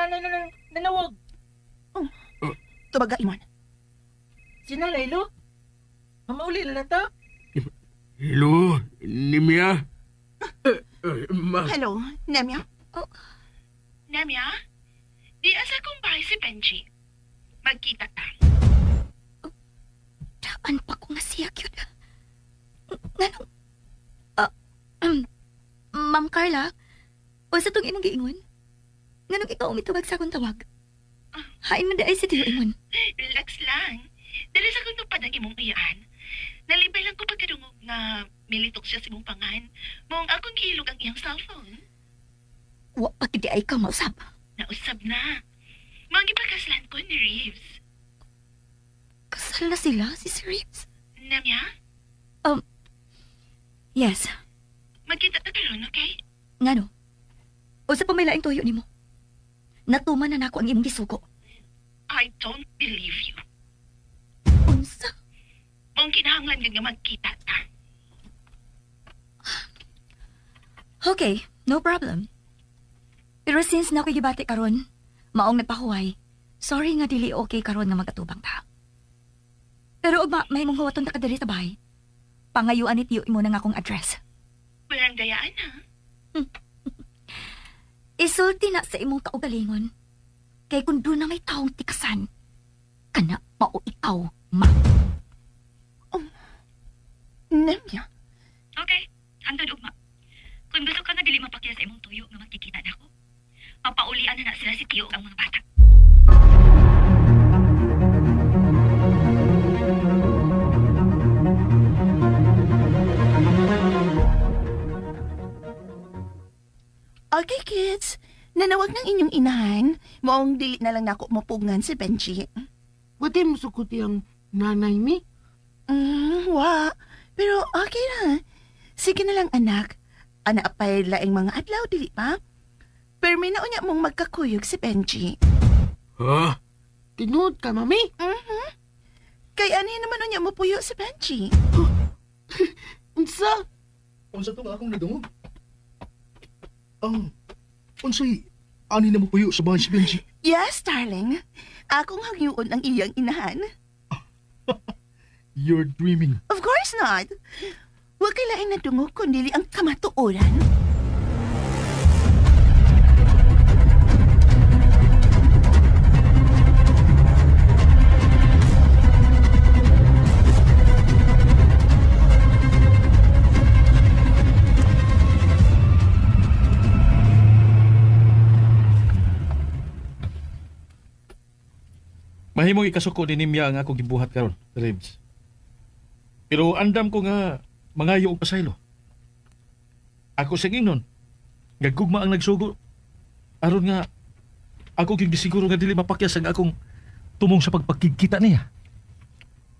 nanawag. Tubaga, Imon. Sina, Laylo? Mamauli na to? Hello, Nimya? Ma. Hello, Nemya. Nemya, di asa kong bahay si Benji. Magkita ta. Daan pa ko nga siya, cute. Nganong... Ma'am Carla, o sa itong imong giingon? Nganong ikaw umitubag sa akong tawag? Hain na daay si Tiyo Imon. Relax lang. Dali sa kong tupad ang imong iyaan. Nalibay lang ko pagkadungog nga militok siya sa imong pangan. Mong akong giilog ang iyang cellphone. Wa pagdi ay ka mausap. Nausab na. Mga ipagkaslan ko ni Reeves. Kasal na sila, si Sir Reeves? Nemya? Yes. Magkita ta karon, okay? Ngano? O sa pamailaing tuyo ni mo? Natuman na nako ang imong gisuko. I don't believe you. Unsa? Mong kinahanglan yun nga magkita ta. Okay, no problem. Pero since na ako'y gibati karon, maong nagpahuway, sorry nga dili okay karon nga magatubang ta. Pero ugma, may mong huwaton ta kadiri sa bahay. Pangayuan ni Tiyo imo na nga akong address. Walang dayaan, ha? Isulti na sa imong kaugalingon. Kay kung doon na may taong tikasan, kana mao ikaw, ma. Nemya. Okay, andun ugma. Kung gusto ka nga dili mapakya sa imong tuyo nga magkikita na ako, papaulian na sila si Tiyo ang mga bata. Okay, kids. Nanawag ng inyong inahan. Moong dili na lang nako mapugngan si Benji. Wati mo sukuti ang nanay mi? Wa. Pero okay na. Sige na lang, anak. Apay laing mga adlaw, dili pa? Pero may naunya mong magkakuyog si Benji. Ha? Tinood ka, mami? Kaya ani naman unya mo puyo si Benji. Unsa? Unsa to nga akong nadungog? Unsay, ani na mo puyo sa bahay si Benji? Yes, darling. Akong hangyuon ang iyang inahan. You're dreaming. Of course not. Huwag kay lain na dungog kundi ang kamatuoran. Mahimong ikasuko ni Nimya ang akong gibuhat karon, Rebs. Pero andam ko nga mangayo og pasaylo. Ako sa ginon, gagugma ang nagsugo. Aron nga ako gisiguro nga dili mapakyas ang akong tumong sa pagpakikita niya.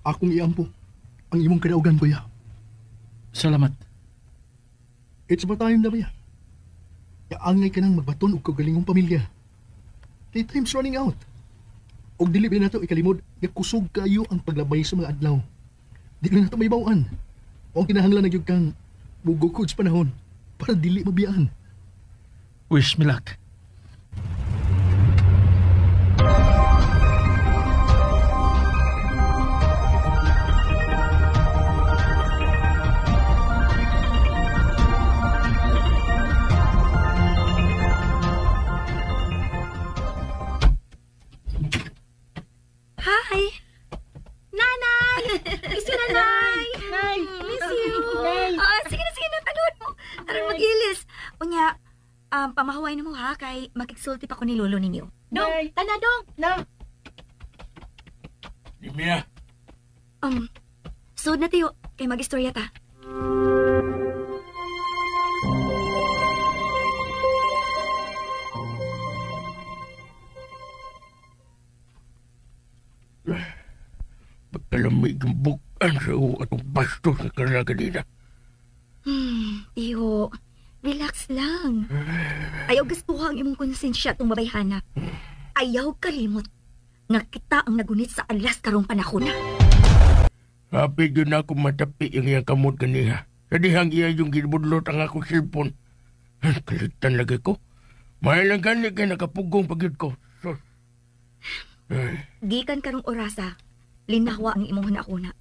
Akong iampo ang imong kadaugan, kuya. Salamat. It's about time na ba ya? Yaangay ka nang magbaton og kagalingong pamilya. The time's running out. Og dili ba nato ikalimod nga kusog kayo ang paglabay sa mga adlaw. Dili nato may bawaan. O ang kinahanglan na gyud kang bugukod sa panahon para dili mabiyaan. Wish me luck. Hi! Nanay! Miss you, Nanay! Nay! Miss you! Nay! Sige na, tanood mo. Aron mag-ilis. Unya, pamahawain mo ha, kay makiksulti pa ko ni Lolo ninyo. Dong, Nay! tana dong! Na! Nimya? Sud na tiyo, kay mag-istorya ta. Pagkalamig ang bukan sa atong bastos na karala kanina. Tiyo, relax lang. Ayaw gustuha ang imong konsensya itong babayhana. Ayaw kalimot nga kita ang nagunit sa alas karong panahon. Happy yun ako matapi yung iyang kamot kaniha. Sa dihang iya yung ginbudlot ang akong cellphone. Kalitan lagi ko. May lang gani kay nakapugong pagyud ko. Sus. Ay, Gikan karong orasa, linahwa ang imong hunahuna.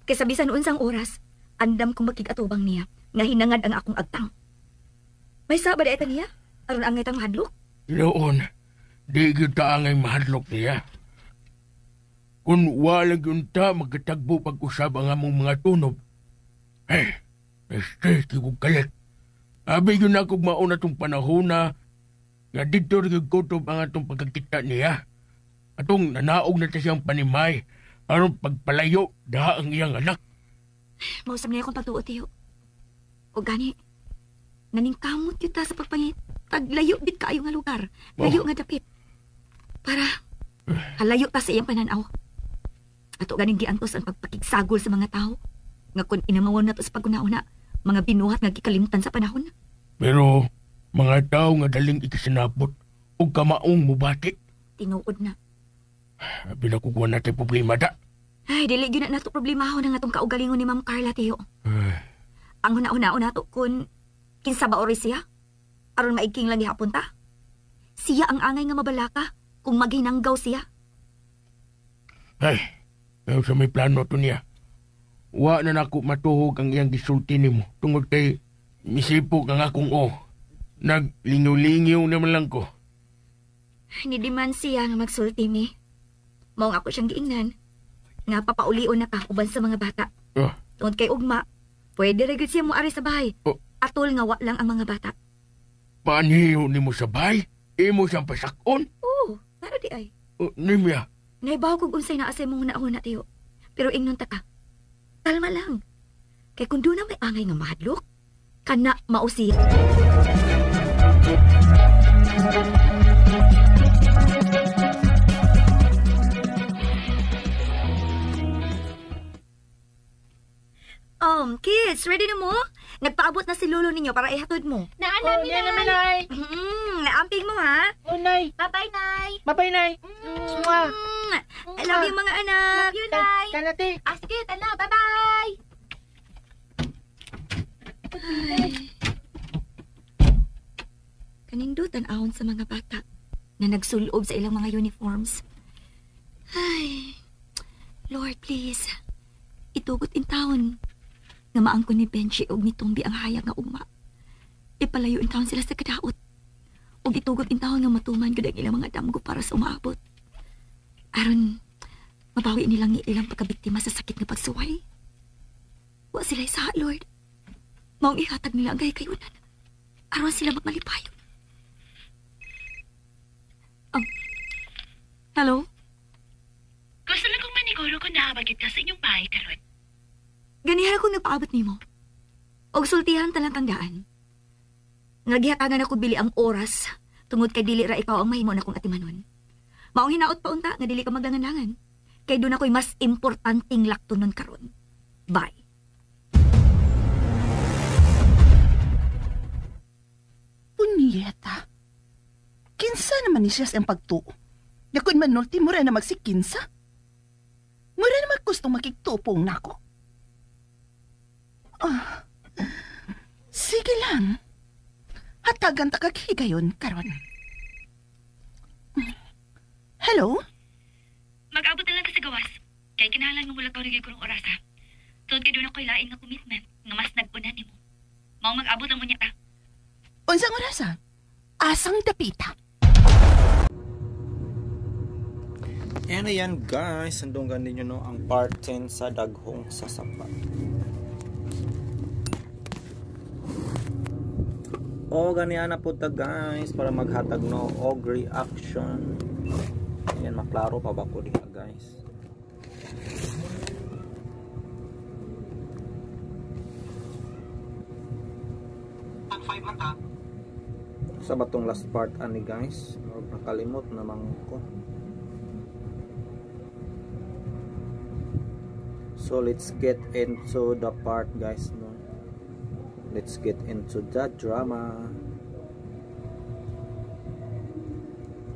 Kaysa bisan unsang oras, andam kong makigatubang niya, nga hinangad ang akong agtang. May sabad ita niya? Aron ang itang mahadlok? noon, di gyud ta angay mahadlok niya. Kung walang yun ta, magkatagbo pag-usab ang among mga tunob. Stress kong kalit. Abi yun ako mauna tong panahon na nga dito rin kutob ang atong pagkakita niya. Atong nanaog na ta siyang panimay aron pagpalayo daha ang iyang anak. Mausap niya akong pagtuot, tiyo. O gani, naningkamot kita sa pagpangit. Taglayo bit kaayo nga lugar. Layo nga dapit. Para halayo ta sa iyang pananaw. Ato ganing giantos ang pagpakigsagol sa mga tao. Nga kung inamawon na to sa pagkunauna, mga binuhat nga gikalimtan sa panahon. Pero mga tao nga daling ikasinabot o kamaong mubati. Tinuod na. Binakukuha natin problema da. Ay, dili gyud na nato problema ho na nga tong kaugalingon ni Ma'am Carla, tiyo. Ay, Ang huna-una to kun kinsa ba ori siya? Aron maigking lang gihapon ta. Siya ang angay nga mabalaka kung maghinanggaw siya. Ngayon sa may plano to niya. Wa na nako matuhog ang iyang gisulti nimo tungod kay misipok ang akong Naglingaw-lingaw naman lang ko. Hindi man siya nga magsulti mi. Maong ako siyang giingnan. Nga papaulion na ka uban sa mga bata. Tungod kay ugma, pwede rin siya mo ari sa bahay. Atol nga wa lang ang mga bata. Paaniyo ni mo sabay? Imo siyang pasakon? Oo, naro di ay. Nimya, Naibaw kong unsay na asay mong hunahuna, tiyo. Pero ingnon ta ka. Kalma lang. Kay kung doon na may angay nga mahadlok, kana mausiya. Kids, ready na mo? Nagpaabot na si Lolo ninyo para ihatod mo. Naalam niya naman, Nay. Naamping mo, ha? Oh, Nay. Bye-bye, Nay. Mabay, Nay. Mwah. I love you, mga anak. Love you, Nay. Kanati. Sige, tala. Bye-bye. Kanindutan ahon sa mga bata na nagsulob sa ilang mga uniforms. Ay, Lord, please. Itugot in taon. Nga maangkon ni Benji og ni Tombi ang hayag nga ugma. Ipalayo in taon sila sa kadaot. Og itugot in taon nga matuman gud ang ilang mga damgo para sa umaabot. Aron, mabawi nilang ilang pagkabiktima sa sakit nga pagsuway. Wa sila isa, Lord. Maong ihatag nila ang gayunan. Aron sila magmalipayo. Hello? Gusto lang kong maniguro kung naabagit ka sa inyong bahay karon. Ganihan akong nagpaabot nimo. Og sultihan talang kang daan. Nagihatagan ako bili ang oras tungod kay dili ra ikaw ang mahimo na kong atimanon. Maong hinaot pa unta nga dili ka magdangan-dangan. Kay doon ako'y mas importanteng laktonon karon. Bye. Punyeta. Kinsa naman ni siya sa pagtuo. Yakon man nulti mo rin na magsikinsa. Mura naman gustong makikitupong nako. Sige lang. Hatagan ta kaghigayon karon. Hello? Mag-abot na lang ka sa gawas. Kaya kinahanglan nga mula ka rin kurong orasa. Tungod kay doon ako'y lain nga commitment nga mas nag-una ni mo. Maong mag-abot ang munya ta. Unsang orasa? Asang dapita. And ayan guys, sandunggan ninyo no ang part 10 sa Daghong Sasapa. O ganiana po ta guys para maghatag no og reaction. Ayan, maklaro pa ba ko diha guys? Sa batong last part ani guys, nakalimot naman ko. So let's get into the part guys no. Let's get into the drama.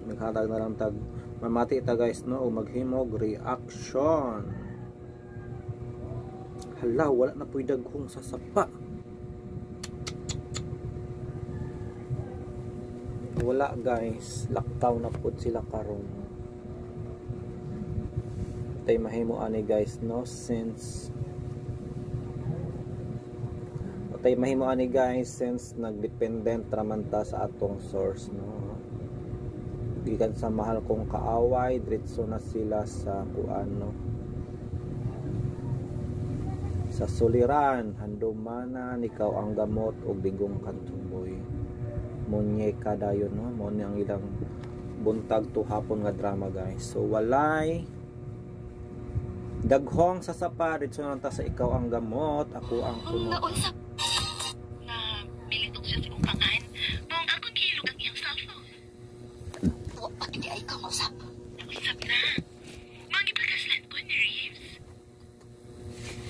Naghatag na lang tag mamati ta guys no o maghimog reaction. Hala, wala na po'y daghong sasapa. Wala guys, lockdown na pud sila karon. Tay mahimo ani guys no since nagdependent raman ta sa atong source no. Gikan sa mahal kong kaaway, diretso na sila sa kuano. Sa suliran, handumanan ikaw ang gamot og digong kantumboy. Munyeka dayon no, mo ni ang ilang buntag to hapon nga drama guys. So walay daghong sa sapa diretso na ta sa ikaw ang gamot, ako ang puno. Naunsa na militok siya sa imong pangan. Mong akong gihilog ang iyang cellphone. Wa pa di ay ka mausap. Nausap na. Mga ipagkaslan ko ni Reeves.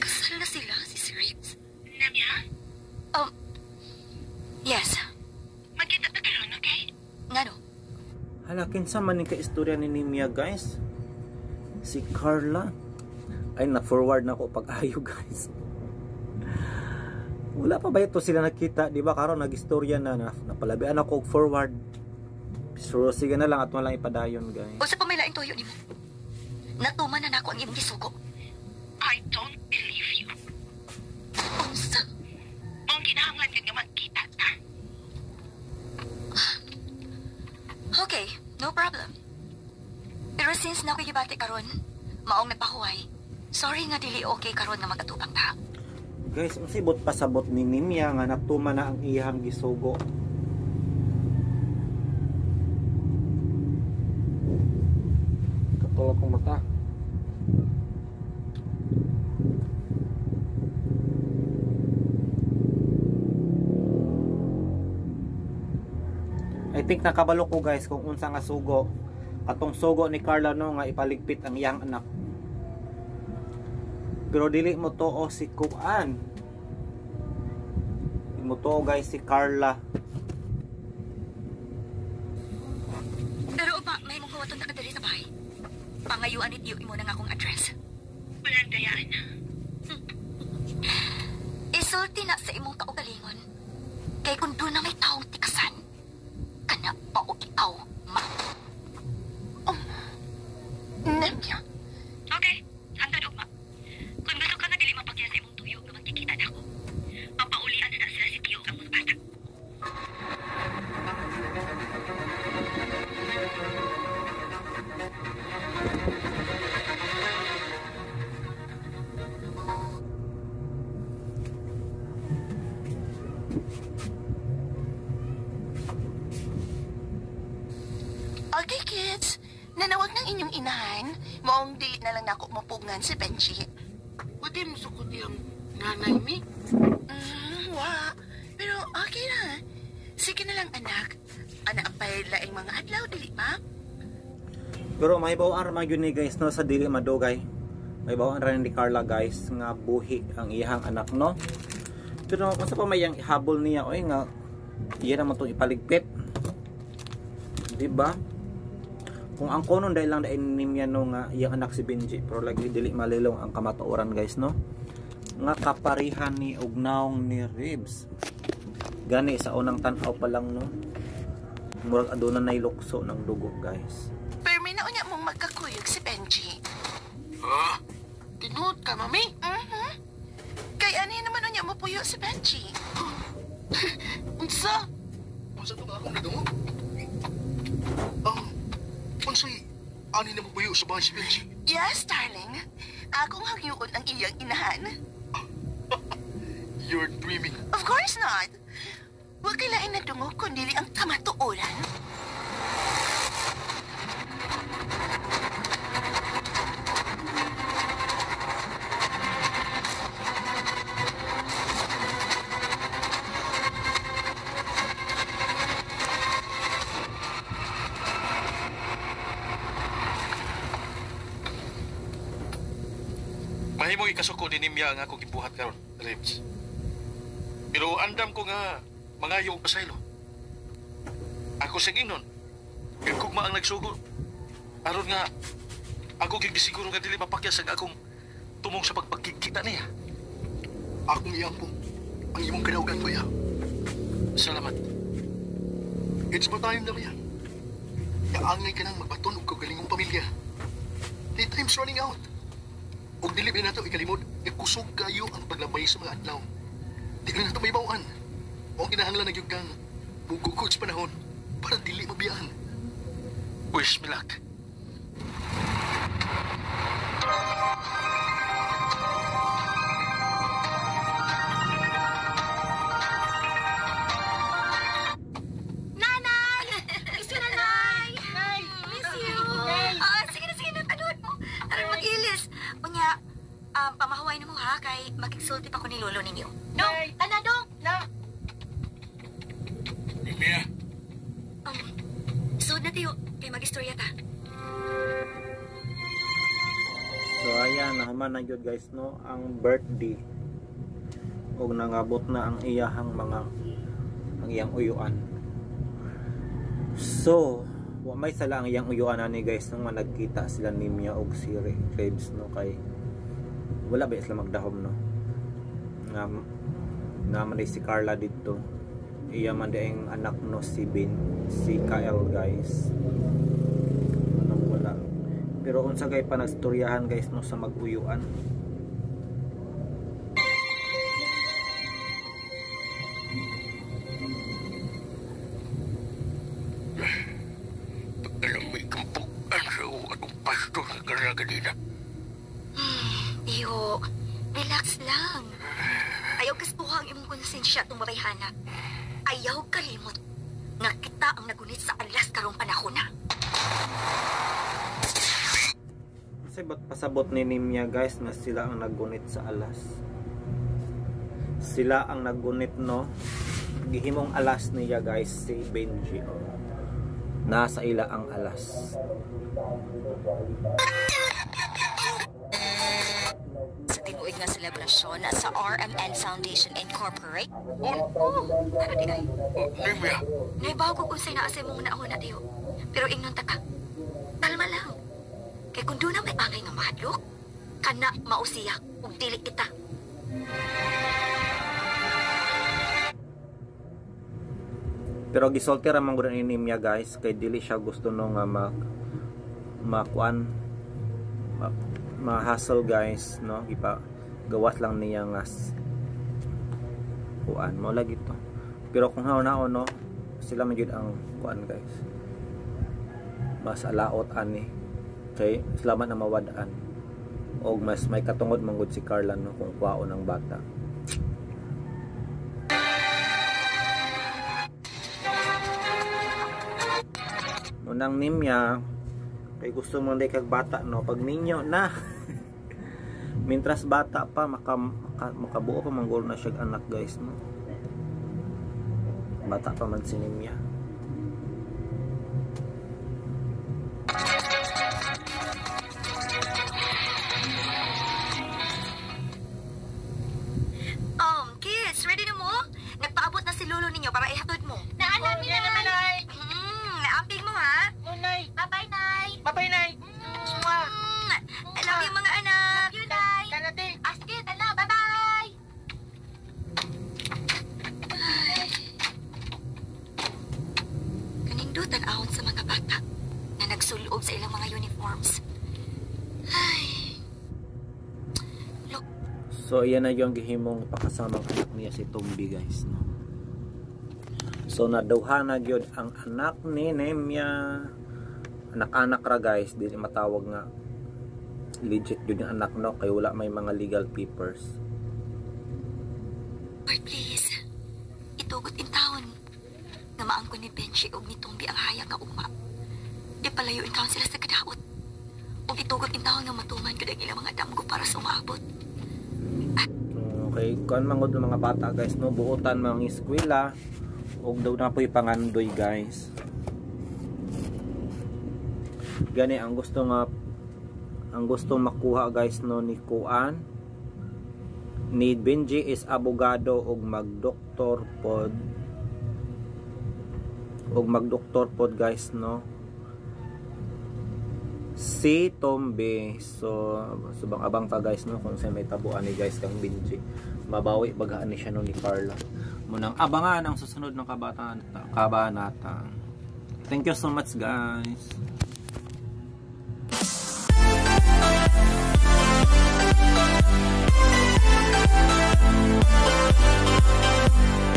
Kasal na sila, si Sir Reeves. Namya? Yes. Magkita ta karon, okay? Ngano? Halakin sa man ka istorya ni Nimia guys. Si Carla ay na-forward na ko pag-ayo guys. Wala pa ba ito sila nakita, di ba karon nag-istorya na napalabian ako og forward. So sige na lang at walang ipadayon guys. Unsa pa may laing tuyo nimo? Natuman na nako ang imong gisugo. I don't believe you. Unsa? Mong kinahanglan yun nga magkita ta. Okay, no problem. Pero since nakikibati karon, maong nagpahuway. Sorry nga dili okay karon nga magatubang ta. Guys, unsibot pasabot ni Nimia nga natuman na ang iyang gisugo. Katulog kong mata. I think nakabalo ko guys kung unsa nga sugo. Atong sugo ni Carla no nga ipaligpit ang iyang anak. Pero dili mo to o si Kuan. Dili mo to guys si Carla. Pero ba, may mong huwaton na kadiri sa bahay. Pangayuan itiyo imo na nga akong address. Walang dayaan. Isulti na sa imong kaugalingon. Kay kung doon na may taong tikasan, kana pa o ikaw, ma. Nemya, Okay, hantad ugma. Kung gusto ka na dili mapakya sa imong tuyo nga magkikita na ako. Papaulian na sila si Pio ang mga bata. okay kids, nanawag ng inyong inahan, moong dili na lang nako mapugngan si Benji. Pwede mo sukot yung nanay mi? Wa, pero okay na. Sige na lang anak. Anak pay laing mga adlaw dili pa? Pero may bawaan ra yun ni guys no sa dili madugay. May bawaan ra ni Carla guys nga buhi ang iyang anak no. Pero kung sa pa may habol niya oy nga iya naman itong ipaligpit. Diba? Kung ang konon dahil lang dahil nimya no nga iyang anak si Benji. Pero lagi dili malilong ang kamatuoran guys no. Nga kaparihan ni ugnaong ni Reeves. Gani sa unang tanaw pa lang no. Murag aduna na ilukso ng dugo guys. Pero may naunya mong magkakuyog si Benji. Ah, tinuod ka, mami? Kaya ano naman unya mo puyo si Benji? Unsa? Unsa to akong nagamo? Unsay ani na mo buyo sa bahay si Benji? Yes, darling. Akong hagyuon ang iyang inahan. You're dreaming. Of course not. Huwag kailain na dungo kundi ang kamatuoran. Mahimong ikasuko ni Nimya nga akong gibuhat karon, Reeves. Pero andam ko nga mangayo og pasaylo. Ako sa ingnon, gagugma ang nagsugo. Aron nga ako gisiguro nga dili mapakya sa akong tumong sa pagpagkikita niya. Akong iyang po. Ang imong kadaugan ko ya. Salamat. It's about time na ba yan? Kaangay ka nang magbaton o kagalingong pamilya. The time's running out. Huwag dilibin na ito ikalimod, ikusog kayo ang paglabay sa mga adlaw. Di lang na ito may bawaan. O kinahanglan na yung kang mugukod sa panahon para dili mabiyaan. Wish me luck. Nanay! Miss you, Nanay! Nay! Miss you! Sige na, tanood mo. Aron mag-ilis. Unya, pamahuay na mo ha, kay makiksulti pa ko ni lolo ninyo. Dong! Tana, Dong! Nimya, Suod na tayo, kay mag-istorya ta. So ayan, nahuman na yun guys no, ang birthday. Og nangabot na ang iyahang ang iyang uyuan. So, wa may sala ang iyang uyuan ani guys nung nagkita sila ni Mia og si Ribs no, kay wala ba sila magdahom no. Nga man si Carla dito. Iya man ang anak no si Kyle guys. Wala. Pero unsa gay pa nagstoryahan guys no sa mag-uyuan. alam may kampukan sa atong pastor sa Karagadina. Iyo, relax lang. Ayaw kaspuhang imong konsensya itong babayhana. Ayaw kalimot nga kita ang nagunit sa alas karong panahon na. Kasi ba't pasabot ni Nimya guys na sila ang nagunit sa alas? Sila ang nagunit no. Gihimong alas niya guys si Benji. Nasa ila ang alas. Sa tinuig nga selebrasyon sa RMN Foundation Incorporate. Ano di ay? Nimya, Naibago kung sa'y naasay mong nauna tayo. Pero ingnon ta ka. Kalma lang. Kay kung doon na may angay nga mahadlok, kana mausiya ug dili kita. Pero gisulti ra man gud ni Nimya guys kay dili siya gusto no nga ma-hustle guys no, gawas lang niya nga kuan mo lagi to. Pero kung hauna no, sila man jud ang kuan guys. Mas alaot ani kay sila man na mawadaan. Og mas may katungod man gud si Carla no kung kwaon ang bata. Unang Nimya kay gusto mo day kag bata no, pag ninyo na mintras bata pa makabuo pa manggol na siya anak guys no. Bata pa man si Nimya. Kids, ready na mo? Nagpaabot na si lolo ninyo para ihatod mo. Naalam niya naman, Nay. Naamping mo, ha? Nay. Bye-bye, Nay. Bye-bye, Nay. I love you, mga anak. Love you, Nay. Tanate. Sige, tala. Bye-bye. Kanindutan ahon sa mga bata na nagsulob sa ilang mga uniforms. So iyan na yung gihimong pakasamang anak niya si Tombi guys no. So naduha na gyud ang anak ni Nimya. Anak-anak ra guys, dili matawag nga legit gyud yung anak no kay wala may mga legal papers. Lord, please. Itugot in taon. Nga maangko ni Benji og ni Tombi ang hayag nga ugma. Di palayo in taon sila sa kadaot. Og itugot in taon nga matuman ko ang ilang mga damgo para sa umabot. Okay, kuan mangod ng mga bata guys no, buotan mga eskwela og daw na po'y pangandoy guys. Gani ang gusto makuha guys no ni Kuan ni Benji is abogado og magdoktor pod guys no. Si Tombe, so subang abang pa guys no kung sa may tabuan ni guys kang Benji. Mabawi bagaan ni siya no ni Carla. Munang abangan ang susunod ng kabanata. Thank you so much guys.